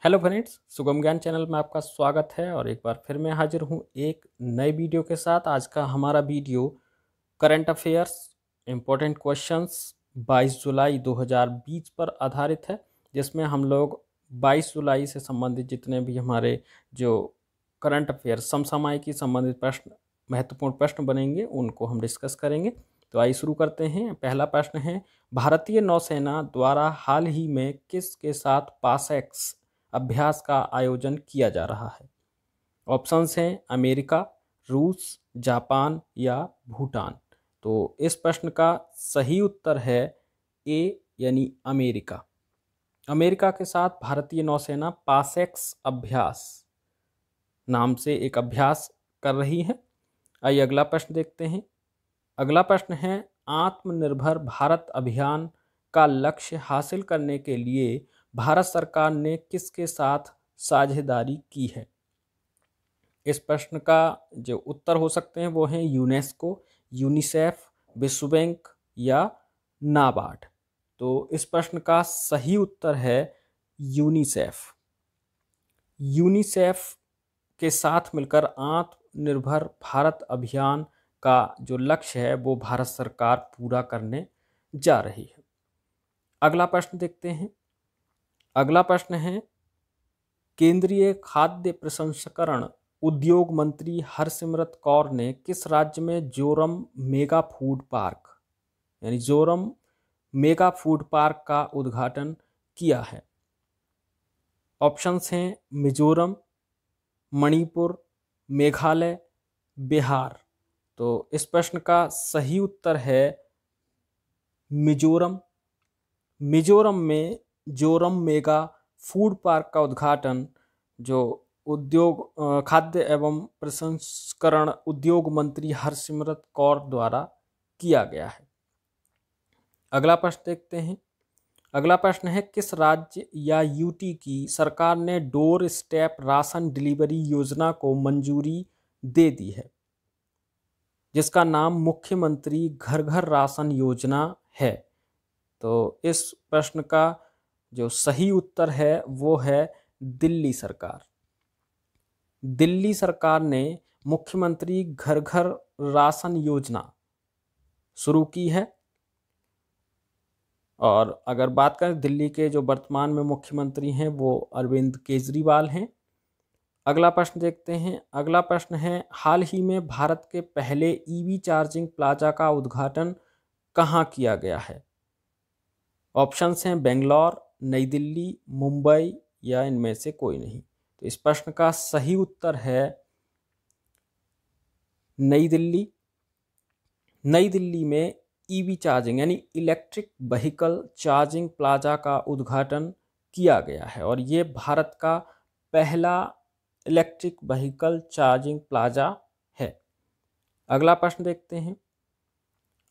Hello friends, सुगम ज्ञान channel में आपका स्वागत है। और एक बार फिर मैं हाजिर हूँ एक नए वीडियो के साथ। आज का हमारा video current affairs important questions 22 जुलाई 2020 पर आधारित है, जिसमें हम लोग 22 जुलाई से संबंधित जितने भी हमारे जो करंट अफेयर्स समसामयिकी संबंधित प्रश्न महत्वपूर्ण प्रश्न बनेंगे उनको हम डिस्कस करेंगे। तो आइए शुरू करते हैं। पहला प्रश्न है, भारतीय नौसेना द्वारा हाल ही में किसके साथ पासएक्स अभ्यास का आयोजन किया जा रहा है? ऑप्शंस हैं अमेरिका, रूस, जापान या भूटान। तो इस प्रश्न का सही उत्तर है ए यानी अमेरिका। अमेरिका के साथ भारतीय नौसेना पासएक्स अभ्यास नाम से एक अभ्यास कर रही है। आइए अगला प्रश्न देखते हैं। अगला प्रश्न है, आत्मनिर्भर भारत अभियान का लक्ष्य हासिल करने के लिए भारत सरकार ने किसके साथ साझेदारी की है? इस प्रश्न का जो उत्तर हो सकते हैं वो हैं यूनेस्को, यूनिसेफ, विश्व बैंक या नाबार्ड। तो इस प्रश्न का सही उत्तर है यूनिसेफ। यूनिसेफ के साथ मिलकर आत्मनिर्भर भारत अभियान का जो लक्ष्य है वो भारत सरकार पूरा करने जा रही है। अगला प्रश्न देखते हैं। अगला प्रश्न है, केंद्रीय खाद्य प्रसंस्करण उद्योग मंत्री हरसिमरत कौर ने किस राज्य में जोरम मेगा फूड पार्क यानी जोरम मेगा फूड पार्क का उद्घाटन किया है? ऑप्शंस हैं मिजोरम, मणिपुर, मेघालय, बिहार। तो इस प्रश्न का सही उत्तर है मिजोरम। मिजोरम में जोरम मेगा फूड पार्क का उद्घाटन जो उद्योग खाद्य एवं प्रसंस्करण उद्योग मंत्री हरसिमरत कौर द्वारा किया गया है। अगला प्रश्न देखते हैं। अगला प्रश्न है, किस राज्य या यूटी की सरकार ने डोर स्टेप राशन डिलीवरी योजना को मंजूरी दे दी है, जिसका नाम मुख्यमंत्री घर घर राशन योजना है? तो इस प्रश्न का जो सही उत्तर है वो है दिल्ली सरकार। दिल्ली सरकार ने मुख्यमंत्री घर घर राशन योजना शुरू की है। और अगर बात करें दिल्ली के जो वर्तमान में मुख्यमंत्री हैं वो अरविंद केजरीवाल हैं। अगला प्रश्न देखते हैं। अगला प्रश्न है, हाल ही में भारत के पहले ईवी चार्जिंग प्लाजा का उद्घाटन कहाँ किया गया है? ऑप्शंस हैं बेंगलोर, नई दिल्ली, मुंबई या इनमें से कोई नहीं। तो इस प्रश्न का सही उत्तर है नई दिल्ली। नई दिल्ली में ईवी चार्जिंग यानी इलेक्ट्रिक व्हीकल चार्जिंग प्लाजा का उद्घाटन किया गया है और ये भारत का पहला इलेक्ट्रिक व्हीकल चार्जिंग प्लाजा है। अगला प्रश्न देखते हैं।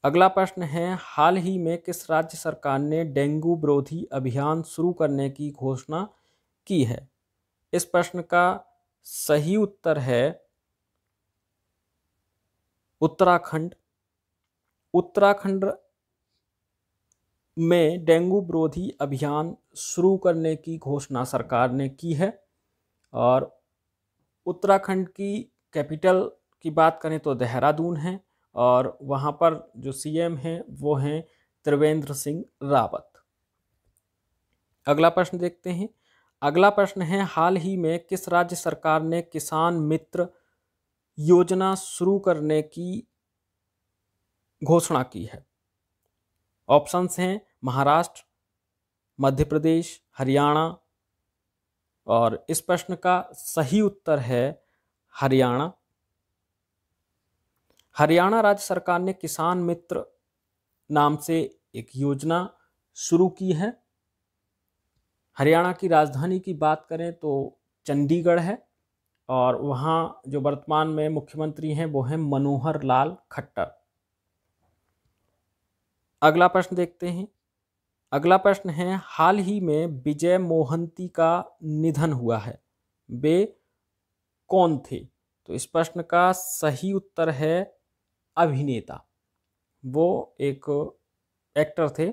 अगला प्रश्न है, हाल ही में किस राज्य सरकार ने डेंगू विरोधी अभियान शुरू करने की घोषणा की है? इस प्रश्न का सही उत्तर है उत्तराखंड। उत्तराखंड में डेंगू विरोधी अभियान शुरू करने की घोषणा सरकार ने की है। और उत्तराखंड की कैपिटल की बात करें तो देहरादून है और वहाँ पर जो सीएम हैं वो हैं त्रिवेंद्र सिंह रावत। अगला प्रश्न देखते हैं। अगला प्रश्न है, हाल ही में किस राज्य सरकार ने किसान मित्र योजना शुरू करने की घोषणा की है? ऑप्शंस हैं महाराष्ट्र, मध्य प्रदेश, हरियाणा। और इस प्रश्न का सही उत्तर है हरियाणा। हरियाणा राज्य सरकार ने किसान मित्र नाम से एक योजना शुरू की है। हरियाणा की राजधानी की बात करें तो चंडीगढ़ है और वहाँ जो वर्तमान में मुख्यमंत्री हैं वो हैं मनोहर लाल खट्टर। अगला प्रश्न देखते हैं। अगला प्रश्न है, हाल ही में विजय मोहंती का निधन हुआ है, वे कौन थे? तो इस प्रश्न का सही उत्तर है अभिनेता। वो एक एक्टर थे।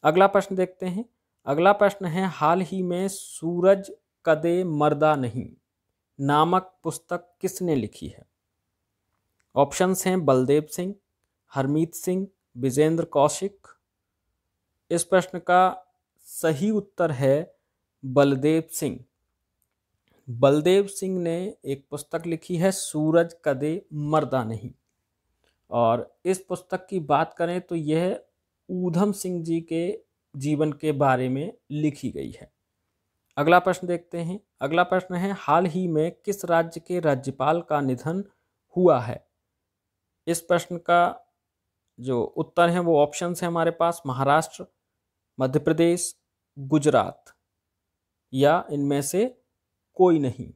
अगला प्रश्न देखते हैं। अगला प्रश्न है, हाल ही में सूरज कदे मर्दा नहीं नामक पुस्तक किसने लिखी है? ऑप्शंस हैं बलदेव सिंह, हरमीत सिंह, विजेंद्र कौशिक। इस प्रश्न का सही उत्तर है बलदेव सिंह। बलदेव सिंह ने एक पुस्तक लिखी है सूरज कदे मर्दा नहीं। और इस पुस्तक की बात करें तो यह ऊधम सिंह जी के जीवन के बारे में लिखी गई है। अगला प्रश्न देखते हैं। अगला प्रश्न है हाल ही में किस राज्य के राज्यपाल का निधन हुआ है? इस प्रश्न का जो उत्तर है वो ऑप्शन है हमारे पास महाराष्ट्र, मध्य प्रदेश, गुजरात या इनमें से कोई नहीं।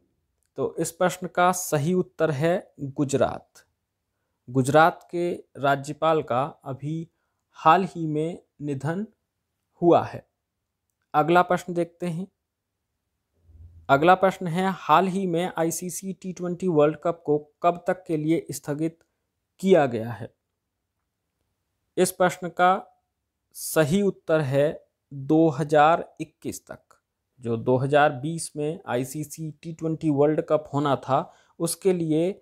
तो इस प्रश्न का सही उत्तर है गुजरात। गुजरात के राज्यपाल का अभी हाल ही में निधन हुआ है। अगला प्रश्न देखते हैं। अगला प्रश्न है हाल ही में आईसीसी T20 वर्ल्ड कप को कब तक के लिए स्थगित किया गया है? इस प्रश्न का सही उत्तर है 2021 तक। जो 2020 में आईसीसी T20 वर्ल्ड कप होना था उसके लिए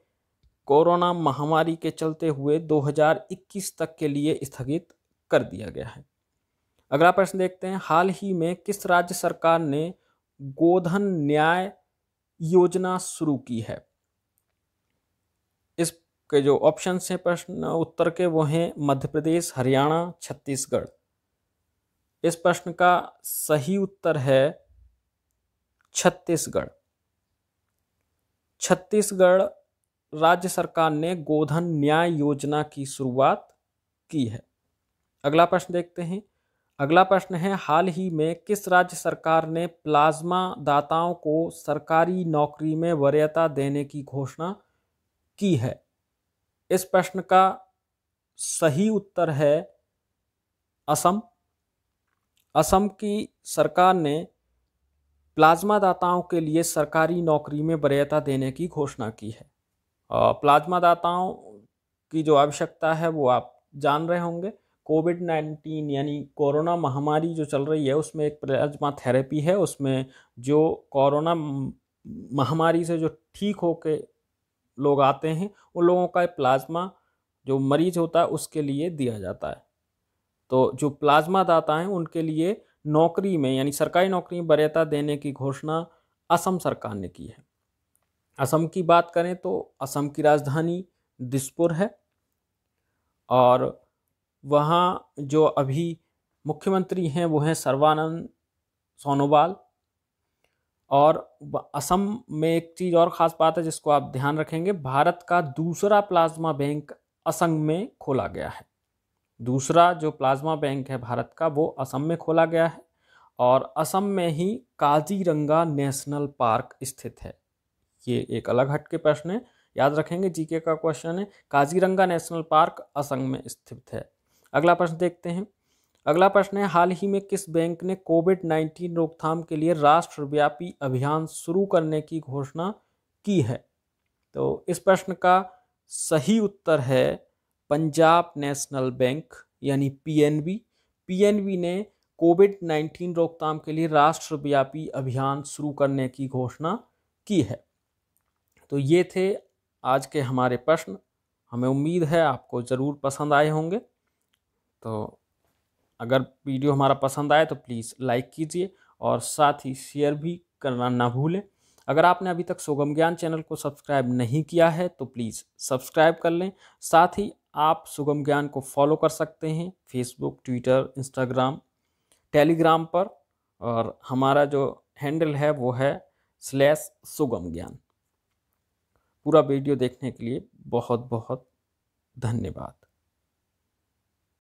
कोरोना महामारी के चलते हुए 2021 तक के लिए स्थगित कर दिया गया है। अगला प्रश्न देखते हैं हाल ही में किस राज्य सरकार ने गोधन न्याय योजना शुरू की है? इसके जो ऑप्शन हैं प्रश्न उत्तर के वो हैं मध्य प्रदेश, हरियाणा, छत्तीसगढ़। इस प्रश्न का सही उत्तर है छत्तीसगढ़। छत्तीसगढ़ राज्य सरकार ने गोधन न्याय योजना की शुरुआत की है। अगला प्रश्न देखते हैं। अगला प्रश्न है हाल ही में किस राज्य सरकार ने प्लाज्मा दाताओं को सरकारी नौकरी में वरीयता देने की घोषणा की है? इस प्रश्न का सही उत्तर है असम। असम की सरकार ने प्लाज्मा दाताओं के लिए सरकारी नौकरी में वरीयता देने की घोषणा की है। प्लाज्मा दाताओं की जो आवश्यकता है वो आप जान रहे होंगे। कोविड-19 यानी कोरोना महामारी जो चल रही है उसमें एक प्लाज्मा थेरेपी है। उसमें जो कोरोना महामारी से जो ठीक होके लोग आते हैं उन लोगों का प्लाज्मा जो मरीज होता है उसके लिए दिया जाता है। तो जो प्लाज्मा दाता हैं उनके लिए नौकरी में यानी सरकारी नौकरी में वरीयता देने की घोषणा असम सरकार ने की है। असम की बात करें तो असम की राजधानी दिसपुर है और वहाँ जो अभी मुख्यमंत्री हैं वो हैं सर्बानंद सोनोवाल। और असम में एक चीज़ और ख़ास बात है जिसको आप ध्यान रखेंगे, भारत का दूसरा प्लाज्मा बैंक असम में खोला गया है। दूसरा जो प्लाज्मा बैंक है भारत का वो असम में खोला गया है और असम में ही काजीरंगा नेशनल पार्क स्थित है। ये एक अलग हटके प्रश्न है, याद रखेंगे, जीके का क्वेश्चन है। काजीरंगा नेशनल पार्क असम में स्थित है। अगला प्रश्न देखते हैं। अगला प्रश्न है हाल ही में किस बैंक ने कोविड-19 रोकथाम के लिए राष्ट्रव्यापी अभियान शुरू करने की घोषणा की है? तो इस प्रश्न का सही उत्तर है पंजाब नेशनल बैंक यानी पीएनबी। पीएनबी ने कोविड-19 रोकथाम के लिए राष्ट्रव्यापी अभियान शुरू करने की घोषणा की है। तो ये थे आज के हमारे प्रश्न। हमें उम्मीद है आपको ज़रूर पसंद आए होंगे। तो अगर वीडियो हमारा पसंद आए तो प्लीज़ लाइक कीजिए और साथ ही शेयर भी करना ना भूलें। अगर आपने अभी तक सुगम ज्ञान चैनल को सब्सक्राइब नहीं किया है तो प्लीज़ सब्सक्राइब कर लें। साथ ही आप सुगम ज्ञान को फॉलो कर सकते हैं फेसबुक, ट्विटर, इंस्टाग्राम, टेलीग्राम पर। और हमारा जो हैंडल है वो है /सुगम ज्ञान। पूरा वीडियो देखने के लिए बहुत बहुत धन्यवाद।